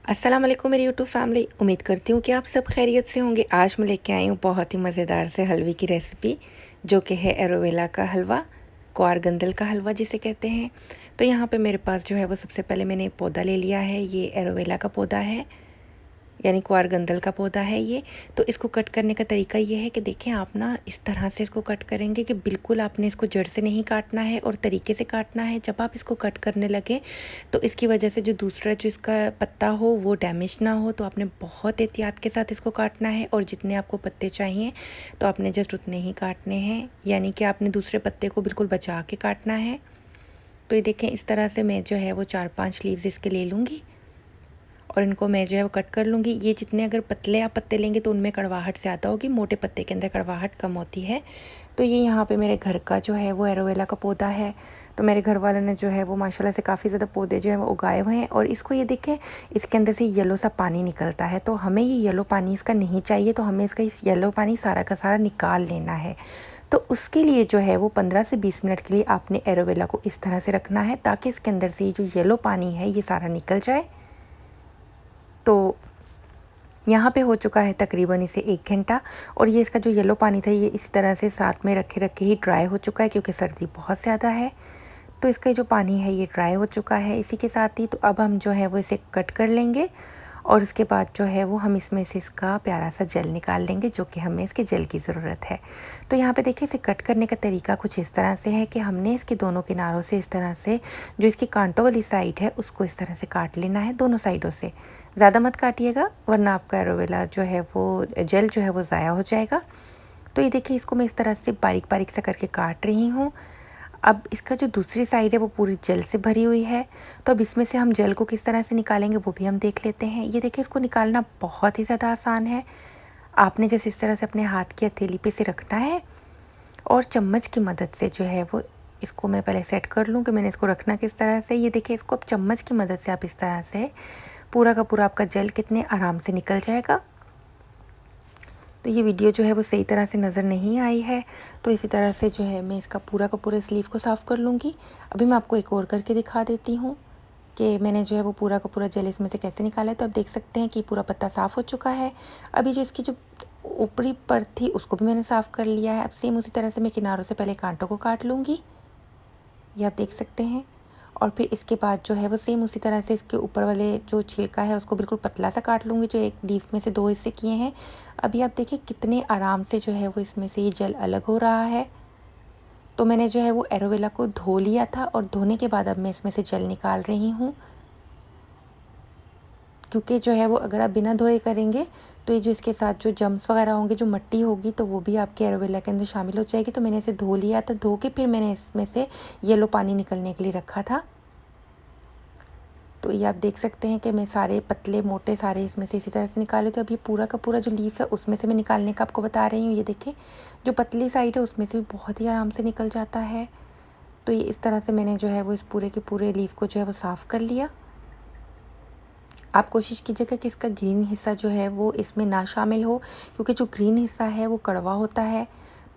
अस्सलाम वालेकुम मेरी यूट्यूब फैमिली। उम्मीद करती हूँ कि आप सब खैरियत से होंगे। आज मैं लेके आई हूँ बहुत ही मज़ेदार से हलवे की रेसिपी, जो कि है एलोवेरा का हलवा, क्वारगंदल का हलवा जिसे कहते हैं। तो यहाँ पे मेरे पास जो है वो सबसे पहले मैंने पौधा ले लिया है। ये एलोवेरा का पौधा है, यानी क्वारगंदल का पौधा है ये। तो इसको कट करने का तरीका ये है कि देखें आप ना इस तरह से इसको कट करेंगे कि बिल्कुल आपने इसको जड़ से नहीं काटना है और तरीके से काटना है। जब आप इसको कट करने लगे तो इसकी वजह से जो दूसरा जो इसका पत्ता हो वो डैमेज ना हो, तो आपने बहुत एहतियात के साथ इसको काटना है। और जितने आपको पत्ते चाहिए तो आपने जस्ट उतने ही काटने हैं, यानी कि आपने दूसरे पत्ते को बिल्कुल बचा के काटना है। तो ये देखें इस तरह से मैं जो है वो 4-5 लीव्स इसके ले लूँगी और इनको मैं जो है वो कट कर लूँगी। ये जितने अगर पतले आप पत्ते लेंगे तो उनमें कड़वाहट ज़्यादा होगी, मोटे पत्ते के अंदर कड़वाहट कम होती है। तो ये यहाँ पे मेरे घर का जो है वो एलोवेरा का पौधा है। तो मेरे घर वालों ने जो है वो माशाल्लाह से काफ़ी ज़्यादा पौधे जो है वो उगाए हुए हैं। और इसको ये देखें, इसके अंदर से येलो सा पानी निकलता है, तो हमें ये येलो पानी इसका नहीं चाहिए। तो हमें इसका इस येलो पानी सारा का सारा निकाल लेना है। तो उसके लिए जो है वो 15 से 20 मिनट के लिए आपने एलोवेरा को इस तरह से रखना है, ताकि इसके अंदर से ये जो येलो पानी है ये सारा निकल जाए। तो यहाँ पे हो चुका है तकरीबन इसे 1 घंटा, और ये इसका जो येलो पानी था ये इसी तरह से साथ में रखे रखे ही ड्राई हो चुका है, क्योंकि सर्दी बहुत ज़्यादा है। तो इसका जो पानी है ये ड्राई हो चुका है इसी के साथ ही। तो अब हम जो है वो इसे कट कर लेंगे और उसके बाद जो है वो हम इसमें से इसका प्यारा सा जेल निकाल लेंगे, जो कि हमें इसके जेल की ज़रूरत है। तो यहाँ पे देखिए इसे कट करने का तरीका कुछ इस तरह से है कि हमने इसके दोनों किनारों से इस तरह से, जो इसकी कांटों वाली साइड है उसको इस तरह से काट लेना है, दोनों साइडों से। ज़्यादा मत काटिएगा वरना आपका एलोवेरा जो है वो जेल जो है वो ज़ाया हो जाएगा। तो ये देखिए इसको मैं इस तरह से बारीक बारीक सा करके काट रही हूँ। अब इसका जो दूसरी साइड है वो पूरी जल से भरी हुई है। तो अब इसमें से हम जल को किस तरह से निकालेंगे वो भी हम देख लेते हैं। ये देखिए इसको निकालना बहुत ही ज़्यादा आसान है। आपने जैसे इस तरह से अपने हाथ की हथेली पे से रखना है और चम्मच की मदद से जो है वो, इसको मैं पहले सेट कर लूँ कि मैंने इसको रखना किस तरह से। ये देखिए इसको अब चम्मच की मदद से आप इस तरह से पूरा का पूरा आपका जल कितने आराम से निकल जाएगा। तो ये वीडियो जो है वो सही तरह से नज़र नहीं आई है, तो इसी तरह से जो है मैं इसका पूरा का पूरा स्लीव को साफ़ कर लूँगी। अभी मैं आपको एक और करके दिखा देती हूँ कि मैंने जो है वो पूरा का पूरा जेल इसमें से कैसे निकाला है। तो आप देख सकते हैं कि पूरा पत्ता साफ़ हो चुका है। अभी जो इसकी जो ऊपरी परत थी उसको भी मैंने साफ़ कर लिया है। अब सेम उसी तरह से मैं किनारों से पहले कांटों को काट लूँगी, ये आप देख सकते हैं। और फिर इसके बाद जो है वो सेम उसी तरह से इसके ऊपर वाले जो छिलका है उसको बिल्कुल पतला सा काट लूँगी, जो एक लीफ में से 2 हिस्से किए हैं। अभी आप देखिए कितने आराम से जो है वो इसमें से ये जल अलग हो रहा है। तो मैंने जो है वो एलोवेरा को धो लिया था और धोने के बाद अब मैं इसमें से जल निकाल रही हूँ, क्योंकि जो है वो अगर आप बिना धोए करेंगे तो ये जो इसके साथ जो जम्स वगैरह होंगे, जो मिट्टी होगी, तो वो भी आपके एलोवेरा के अंदर शामिल हो जाएगी। तो मैंने इसे धो लिया था, धो के फिर मैंने इसमें से येलो पानी निकलने के लिए रखा था। तो ये आप देख सकते हैं कि मैं सारे पतले मोटे सारे इसमें से इसी तरह से निकाले। तो अब ये पूरा का पूरा जो लीफ है उसमें से मैं निकालने का आपको बता रही हूँ। ये देखिए जो पतली साइड है उसमें से भी बहुत ही आराम से निकल जाता है। तो ये इस तरह से मैंने जो है वो इस पूरे के पूरे लीफ को जो है वो साफ़ कर लिया। आप कोशिश कीजिएगा कि इसका ग्रीन हिस्सा जो है वो इसमें ना शामिल हो, क्योंकि जो ग्रीन हिस्सा है वो कड़वा होता है।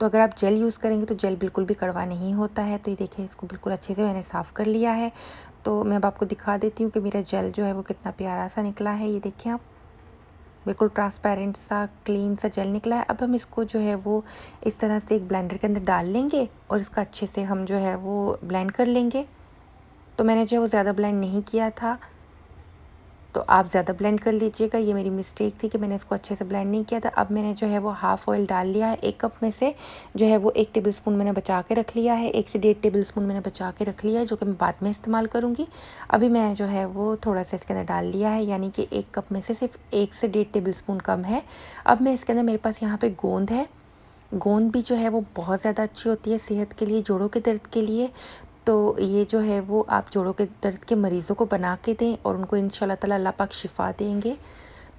तो अगर आप जेल यूज़ करेंगे तो जेल बिल्कुल भी कड़वा नहीं होता है। तो ये देखिए इसको बिल्कुल अच्छे से मैंने साफ़ कर लिया है। तो मैं अब आपको दिखा देती हूँ कि मेरा जेल जो है वो कितना प्यारा सा निकला है। ये देखिए आप, बिल्कुल ट्रांसपेरेंट सा क्लीन सा जेल निकला है। अब हम इसको जो है वो इस तरह से एक ब्लेंडर के अंदर डाल लेंगे और इसका अच्छे से हम जो है वो ब्लेंड कर लेंगे। तो मैंने जो है वो ज़्यादा ब्लेंड नहीं किया था, तो आप ज़्यादा ब्लेंड कर लीजिएगा। ये मेरी मिस्टेक थी कि मैंने इसको अच्छे से ब्लेंड नहीं किया था। अब मैंने जो है वो हाफ़ ऑयल डाल लिया है। 1 कप में से जो है वो 1 टेबलस्पून मैंने बचा के रख लिया है, 1 से 1.5 टेबलस्पून मैंने बचा के रख लिया है, जो कि मैं बाद में इस्तेमाल करूँगी। अभी मैंने जो है वो थोड़ा-सा इसके अंदर डाल लिया है, यानी कि 1 कप में से सिर्फ 1 से 1.5 टेबलस्पून कम है। अब मैं इसके अंदर, मेरे पास यहाँ पे गोंद है। गोंद भी जो है वो बहुत ज़्यादा अच्छी होती है सेहत के लिए, जोड़ों के दर्द के लिए। तो ये जो है वो आप जोड़ों के दर्द के मरीज़ों को बना के दें और उनको इंशाल्लाह ताला अल्लाह पाक शिफ़ा देंगे।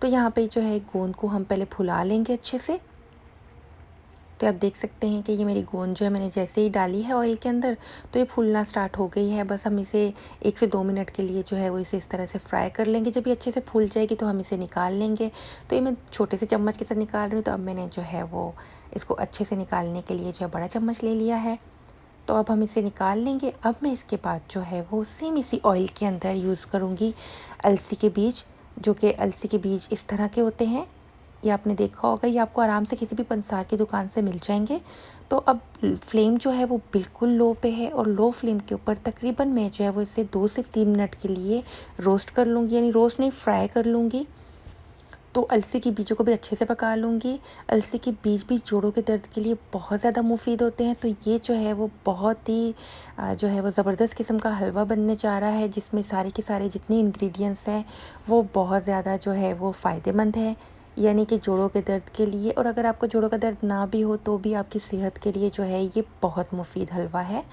तो यहाँ पे जो है गोंद को हम पहले फुला लेंगे अच्छे से। तो आप देख सकते हैं कि ये मेरी गोंद जो है मैंने जैसे ही डाली है ऑयल के अंदर तो ये फूलना स्टार्ट हो गई है। बस हम इसे 1 से 2 मिनट के लिए जो है वो इसे इस तरह से फ्राई कर लेंगे। जब ये अच्छे से फूल जाएगी तो हम इसे निकाल लेंगे। तो ये मैं छोटे से चम्मच के साथ निकाल रही हूँ, तो अब मैंने जो है वो इसको अच्छे से निकालने के लिए जो है बड़ा चम्मच ले लिया है। तो अब हम इसे निकाल लेंगे। अब मैं इसके बाद जो है वो सेम इसी ऑयल के अंदर यूज़ करूँगी अलसी के बीज, जो कि अलसी के बीज इस तरह के होते हैं। ये आपने देखा होगा, ये आपको आराम से किसी भी पंसार की दुकान से मिल जाएंगे। तो अब फ्लेम जो है वो बिल्कुल लो पे है और लो फ्लेम के ऊपर तकरीबन मैं जो है वो इसे 2 से 3 मिनट के लिए रोस्ट कर लूँगी, यानी रोस्ट नहीं, फ्राई कर लूँगी। तो अलसी के बीजों को भी अच्छे से पका लूँगी। अलसी के बीज भी जोड़ों के दर्द के लिए बहुत ज़्यादा मुफीद होते हैं। तो ये जो है वो बहुत ही जो है वो ज़बरदस्त किस्म का हलवा बनने जा रहा है, जिसमें सारे के सारे जितने इंग्रेडिएंट्स हैं वो बहुत ज़्यादा जो है वो फ़ायदेमंद है, यानी कि जोड़ों के दर्द के लिए। और अगर आपको जोड़ों का दर्द ना भी हो तो भी आपकी सेहत के लिए जो है ये बहुत मुफीद हलवा है।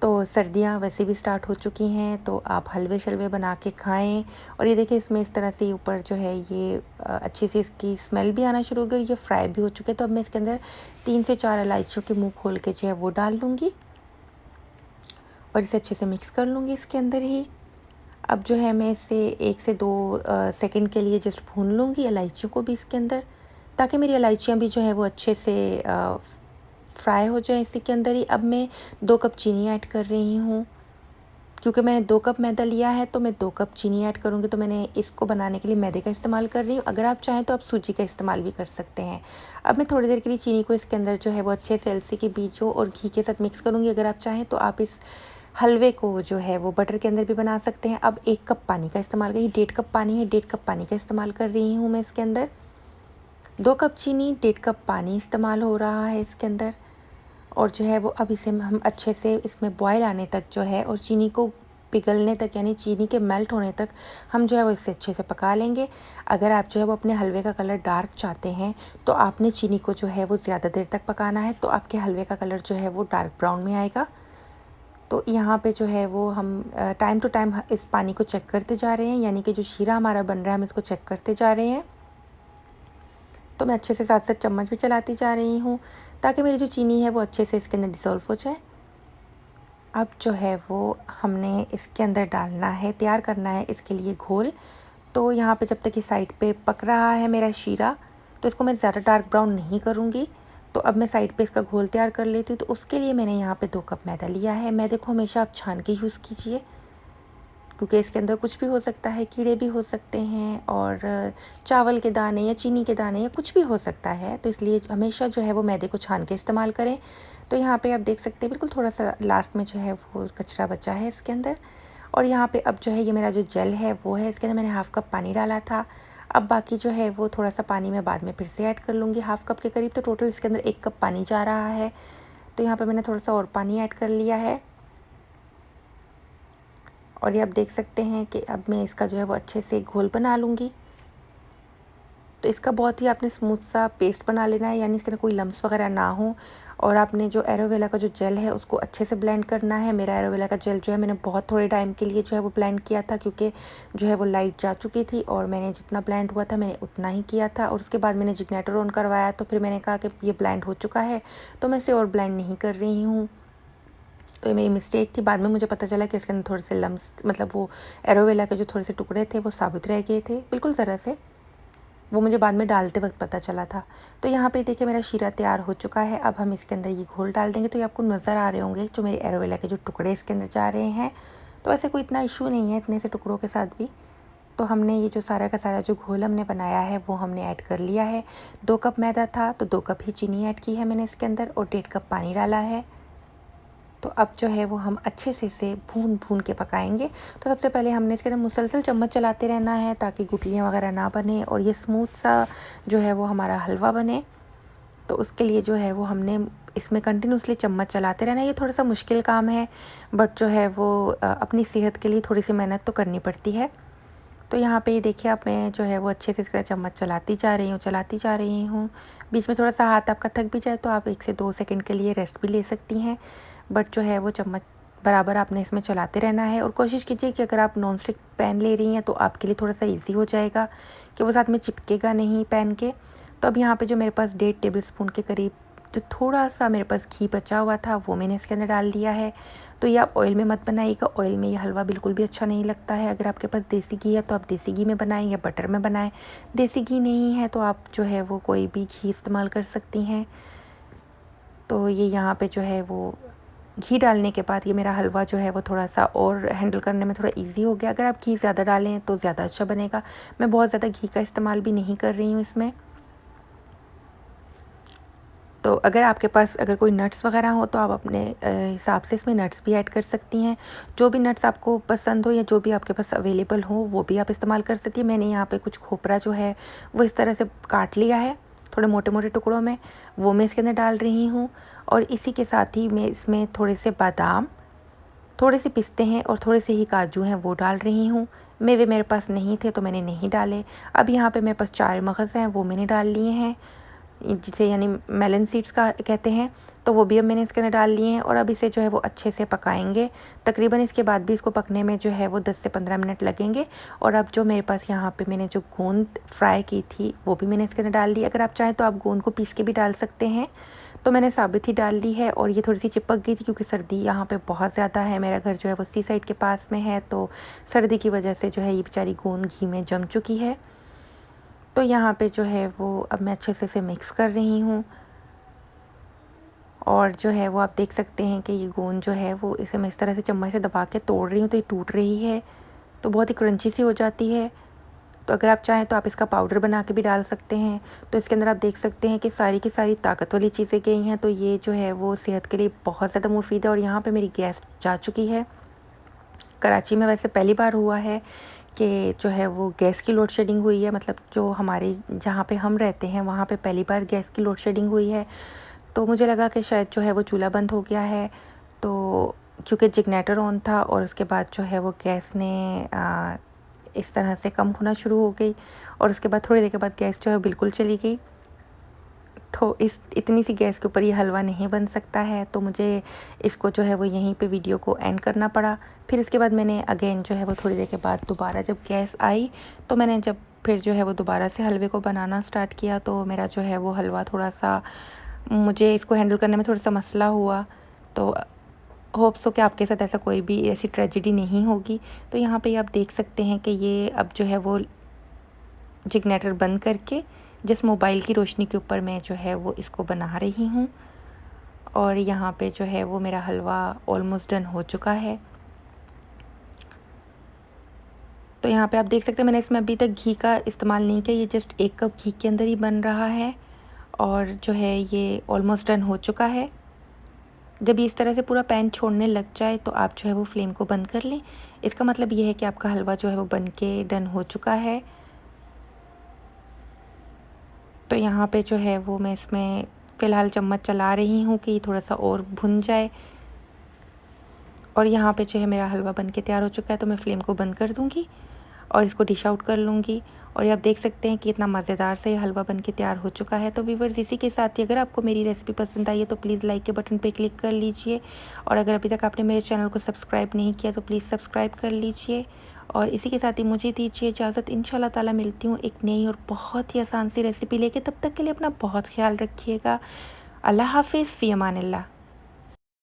तो सर्दियाँ वैसे भी स्टार्ट हो चुकी हैं, तो आप हलवे शलवे बना के खाएं। और ये देखिए इसमें इस तरह से ऊपर जो है ये अच्छी सी इसकी स्मेल भी आना शुरू हो गई और ये फ्राई भी हो चुके हैं। तो अब मैं इसके अंदर 3 से 4 इलायचियों के मुंह खोल के जो है वो डाल लूँगी और इसे अच्छे से मिक्स कर लूँगी इसके अंदर ही। अब जो है मैं इसे 1 से 2 सेकंड के लिए जस्ट भून लूँगी इलायचियों को भी इसके अंदर, ताकि मेरी इलायचियाँ भी जो है वो अच्छे से फ्राई हो जाए इसी के अंदर ही। अब मैं 2 कप चीनी ऐड कर रही हूँ, क्योंकि मैंने 2 कप मैदा लिया है तो मैं 2 कप चीनी ऐड करूँगी। तो मैंने इसको बनाने के लिए मैदे का इस्तेमाल कर रही हूँ। अगर आप चाहें तो आप सूजी का इस्तेमाल भी कर सकते हैं। अब मैं थोड़ी देर के लिए चीनी को इसके अंदर जो है वो अच्छे से अलसी के बीजों और घी के साथ मिक्स करूँगी। अगर आप चाहें तो आप इस हलवे को जो है वो बटर के अंदर भी बना सकते हैं। अब 1 कप पानी का इस्तेमाल करिए, 1.5 कप पानी है, 1.5 कप पानी का इस्तेमाल कर रही हूँ मैं इसके अंदर। 2 कप चीनी, 1.5 कप पानी इस्तेमाल हो रहा है इसके अंदर। और जो है वो अब इसे हम अच्छे से इसमें बॉयल आने तक जो है और चीनी को पिघलने तक, यानी चीनी के मेल्ट होने तक हम जो है वो इसे अच्छे से पका लेंगे। अगर आप जो है वो अपने हलवे का कलर डार्क चाहते हैं तो आपने चीनी को जो है वो ज़्यादा देर तक पकाना है, तो आपके हलवे का कलर जो है वो डार्क ब्राउन में आएगा। तो यहाँ पे जो है वो हम टाइम टू टाइम इस पानी को चेक करते जा रहे हैं, यानी कि जो शीरा हमारा बन रहा है हम इसको चेक करते जा रहे हैं। तो मैं अच्छे से साथ साथ चम्मच भी चलाती जा रही हूँ, ताकि मेरी जो चीनी है वो अच्छे से इसके अंदर डिसॉल्व हो जाए। अब जो है वो हमने इसके अंदर डालना है, तैयार करना है इसके लिए घोल। तो यहाँ पे जब तक ये साइड पे पक रहा है मेरा शीरा, तो इसको मैं ज़्यादा डार्क ब्राउन नहीं करूँगी। तो अब मैं साइड पे इसका घोल तैयार कर लेती हूँ। तो उसके लिए मैंने यहाँ पे 2 कप मैदा लिया है। मैदे को हमेशा आप छान के यूज़ कीजिए, क्योंकि इसके अंदर कुछ भी हो सकता है, कीड़े भी हो सकते हैं और चावल के दाने या चीनी के दाने या कुछ भी हो सकता है। तो इसलिए हमेशा जो है वो मैदे को छान के इस्तेमाल करें। तो यहाँ पे आप देख सकते हैं बिल्कुल थोड़ा सा लास्ट में जो है वो कचरा बचा है इसके अंदर। और यहाँ पे अब जो है ये मेरा जो जेल है वो है, इसके अंदर मैंने हाफ़ कप पानी डाला था। अब बाकी जो है वो थोड़ा सा पानी मैं बाद में फिर से ऐड कर लूँगी, हाफ़ कप के करीब। तो टोटल इसके अंदर 1 कप पानी जा रहा है। तो यहाँ पे मैंने थोड़ा सा और पानी ऐड कर लिया है। और ये आप देख सकते हैं कि अब मैं इसका जो है वो अच्छे से घोल बना लूँगी। तो इसका बहुत ही आपने स्मूथ सा पेस्ट बना लेना है, यानी इसके अंदर कोई लम्स वगैरह ना हो। और आपने जो एलोवेरा का जो जेल है उसको अच्छे से ब्लेंड करना है। मेरा एलोवेरा का जेल जो है मैंने बहुत थोड़े टाइम के लिए जो है वो ब्लेंड किया था, क्योंकि जो है वो लाइट जा चुकी थी और मैंने जितना ब्लेंड हुआ था मैंने उतना ही किया था। और उसके बाद मैंने जिग्नेटर ऑन करवाया, तो फिर मैंने कहा कि ये ब्लेंड हो चुका है, तो मैं इसे और ब्लेंड नहीं कर रही हूँ। तो ये मेरी मिस्टेक थी। बाद में मुझे पता चला कि इसके अंदर थोड़े से लम्स, मतलब वो एलोवेरा के जो थोड़े से टुकड़े थे वो साबुत रह गए थे बिल्कुल ज़रा से। वो मुझे बाद में डालते वक्त पता चला था। तो यहाँ पे देखिए मेरा शीरा तैयार हो चुका है। अब हम इसके अंदर ये घोल डाल देंगे। तो ये आपको नज़र आ रहे होंगे जो मेरे एलोवेरा के जो टुकड़े इसके अंदर जा रहे हैं। तो ऐसे कोई इतना इशू नहीं है इतने से टुकड़ों के साथ भी। तो हमने ये जो सारा का सारा जो घोल हमने बनाया है वो हमने ऐड कर लिया है। 2 कप मैदा था तो 2 कप ही चीनी ऐड की है मैंने इसके अंदर और 1.5 कप पानी डाला है। तो अब जो है वो हम अच्छे से इसे भून भून के पकाएंगे। तो सबसे पहले हमने इसके अंदर मुसलसल चम्मच चलाते रहना है, ताकि गुठलियाँ वगैरह ना बने और ये स्मूथ सा जो है वो हमारा हलवा बने। तो उसके लिए जो है वो हमने इसमें कंटिन्यूसली चम्मच चलाते रहना है। ये थोड़ा सा मुश्किल काम है, बट जो है वो अपनी सेहत के लिए थोड़ी सी मेहनत तो करनी पड़ती है। तो यहाँ पे ये देखिए अब मैं जो है वो अच्छे से इसका चम्मच चलाती जा रही हूँ। बीच में थोड़ा सा हाथ आपका थक भी जाए तो आप 1 से 2 सेकंड के लिए रेस्ट भी ले सकती हैं, बट जो है वो चम्मच बराबर आपने इसमें चलाते रहना है। और कोशिश कीजिए कि अगर आप नॉन स्टिक पैन ले रही हैं तो आपके लिए थोड़ा सा ईजी हो जाएगा, कि वो साथ में चिपकेगा नहीं पैन के। तो अब यहाँ पे जो मेरे पास 1.5 टेबल स्पून के करीब जो थोड़ा सा मेरे पास घी बचा हुआ था वो मैंने इसके अंदर डाल दिया है। तो ये आप ऑयल में मत बनाइएगा, ऑयल में ये हलवा बिल्कुल भी अच्छा नहीं लगता है। अगर आपके पास देसी घी है तो आप देसी घी में बनाएं या बटर में बनाएं। देसी घी नहीं है तो आप जो है वो कोई भी घी इस्तेमाल कर सकती हैं। तो ये यहाँ पे जो है वो घी डालने के बाद ये मेरा हलवा जो है वो थोड़ा-सा और हैंडल करने में थोड़ा ईज़ी हो गया। अगर आप घी ज़्यादा डालें तो ज़्यादा अच्छा बनेगा। मैं बहुत ज़्यादा घी का इस्तेमाल भी नहीं कर रही हूँ इसमें। तो अगर आपके पास अगर कोई नट्स वग़ैरह हो तो आप अपने हिसाब से इसमें नट्स भी ऐड कर सकती हैं। जो भी नट्स आपको पसंद हो या जो भी आपके पास अवेलेबल हो वो भी आप इस्तेमाल कर सकती हैं। मैंने यहाँ पे कुछ खोपरा जो है वो इस तरह से काट लिया है, थोड़े मोटे-मोटे टुकड़ों में, वो मैं इसके अंदर डाल रही हूँ। और इसी के साथ ही मैं इसमें थोड़े से बादाम, थोड़े से पिस्ते हैं और थोड़े से ही काजू हैं वो डाल रही हूँ। मेवे मेरे पास नहीं थे तो मैंने नहीं डाले। अब यहाँ पे मेरे पास 4 मगज़ हैं वो मैंने डाल लिए हैं, जिसे यानी मेलन सीड्स का कहते हैं, तो वो भी अब मैंने इसके अंदर डाल लिए हैं। और अब इसे जो है वो अच्छे से पकाएंगे। तकरीबन इसके बाद भी इसको पकने में जो है वो 10 से 15 मिनट लगेंगे। और अब जो मेरे पास यहाँ पे मैंने जो गोंद फ्राई की थी वो भी मैंने इसके अंदर डाल ली। अगर आप चाहें तो आप गोंद को पीस के भी डाल सकते हैं, तो मैंने साबित ही डाल ली है। और ये थोड़ी सी चिपक गई थी क्योंकि सर्दी यहाँ पे बहुत ज़्यादा है। मेरा घर जो है वो सी साइड के पास में है, तो सर्दी की वजह से जो है ये बेचारी गोंद घी में जम चुकी है। तो यहाँ पे जो है वो अब मैं अच्छे से इसे मिक्स कर रही हूँ। और जो है वो आप देख सकते हैं कि ये गोंद जो है वो इसे मैं इस तरह से चम्मच से दबा के तोड़ रही हूँ तो ये टूट रही है, तो बहुत ही क्रंची सी हो जाती है। तो अगर आप चाहें तो आप इसका पाउडर बना के भी डाल सकते हैं। तो इसके अंदर आप देख सकते हैं कि सारी की सारी ताकत वाली चीज़ें गई हैं, तो ये जो है वो सेहत के लिए बहुत ज़्यादा मुफीद है। और यहाँ पे मेरी गैस जा चुकी है। कराची में वैसे पहली बार हुआ है कि जो है वो गैस की लोड शेडिंग हुई है, मतलब जो हमारे जहाँ पे हम रहते हैं वहाँ पे पहली बार गैस की लोड शेडिंग हुई है। तो मुझे लगा कि शायद जो है वो चूल्हा बंद हो गया है, तो क्योंकि जिग्नेटर ऑन था और उसके बाद जो है वो गैस ने इस तरह से कम होना शुरू हो गई। और उसके बाद थोड़ी देर के बाद गैस जो है बिल्कुल चली गई। तो इस इतनी सी गैस के ऊपर ये हलवा नहीं बन सकता है, तो मुझे इसको जो है वो यहीं पे वीडियो को एंड करना पड़ा। फिर इसके बाद मैंने अगेन जो है वो थोड़ी देर के बाद दोबारा जब गैस आई तो मैंने जब फिर जो है वो दोबारा से हलवे को बनाना स्टार्ट किया, तो मेरा जो है वो हलवा थोड़ा सा, मुझे इसको हैंडल करने में थोड़ा सा मसला हुआ। तो होप्स हो कि आपके साथ ऐसा कोई भी ऐसी ट्रेजेडी नहीं होगी। तो यहाँ पे आप देख सकते हैं कि ये अब जो है वो जिग्नेटर बंद करके जिस मोबाइल की रोशनी के ऊपर मैं जो है वो इसको बना रही हूँ। और यहाँ पे जो है वो मेरा हलवा ऑलमोस्ट डन हो चुका है। तो यहाँ पे आप देख सकते हैं मैंने इसमें अभी तक घी का इस्तेमाल नहीं किया, ये जस्ट 1 कप घी के अंदर ही बन रहा है। और जो है ये ऑलमोस्ट डन हो चुका है। जब ये इस तरह से पूरा पैन छोड़ने लग जाए तो आप जो है वो फ्लेम को बंद कर लें। इसका मतलब ये है कि आपका हलवा जो है वो बन के डन हो चुका है। तो यहाँ पे जो है वो मैं इसमें फ़िलहाल चम्मच चला रही हूँ कि थोड़ा सा और भुन जाए। और यहाँ पे जो है मेरा हलवा बन के तैयार हो चुका है, तो मैं फ्लेम को बंद कर दूँगी और इसको डिश आउट कर लूँगी। और ये आप देख सकते हैं कि इतना मज़ेदार से ये हलवा बन के तैयार हो चुका है। तो व्यूअर्स, इसी के साथ ही अगर आपको मेरी रेसिपी पसंद आई है तो प्लीज़ लाइक के बटन पे क्लिक कर लीजिए। और अगर अभी तक आपने मेरे चैनल को सब्सक्राइब नहीं किया तो प्लीज़ सब्सक्राइब कर लीजिए। और इसी के साथ ही मुझे दीजिए इजाज़त। इंशाल्लाह ताला मिलती हूँ एक नई और बहुत ही आसान सी रेसिपी लेके। तब तक के लिए अपना बहुत ख्याल रखिएगा। अल्लाह हाफ़िज़, फ़ी अमानिल्लाह।